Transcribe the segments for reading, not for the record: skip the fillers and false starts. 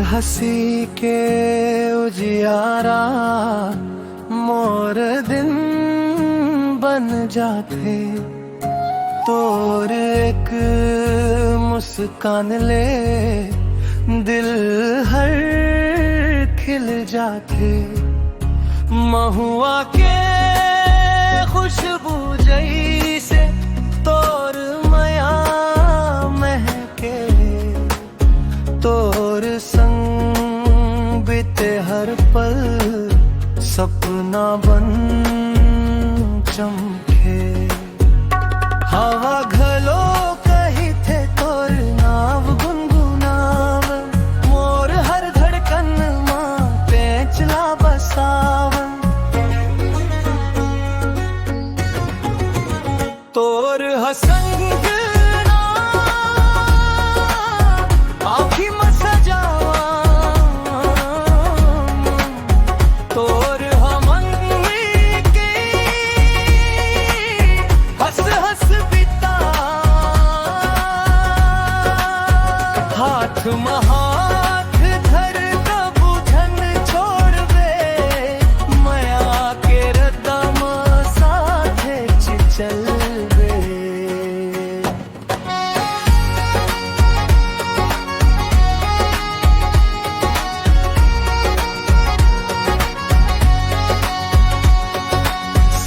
हंसी के उजियारा मोर दिन बन जाते, तोर एक मुस्कान ले दिल हर खिल जाते। महुआ के खुशबू जैसे तोर मया महके, तोर संग बीते हर पल सपना बन चमके। हवा घलो कही थे तोर नाव गुनगुनाव, मोर हर धड़कन मां पेंचला बसावन। तोर हसंग आँखी में सजावा, तोर हमंगी के हंस हंस बिता। हाथ में हाथ धर कबू धन छोड़वे, मया के रदम साथे चल।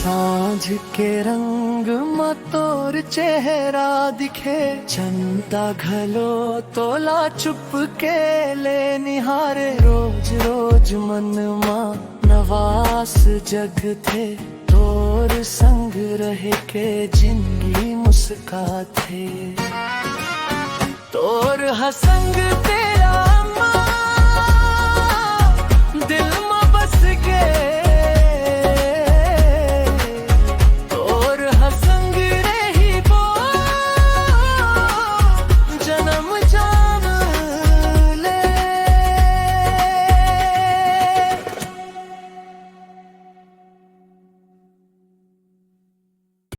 सांझ के रंग में तोर चेहरा दिखे, चंदा घलो तोला चुप के ले निहारे। रोज रोज मन मां नवास जग थे, तोर संग रह के जिंदगी मुस्काते। तोर हसंग तेरा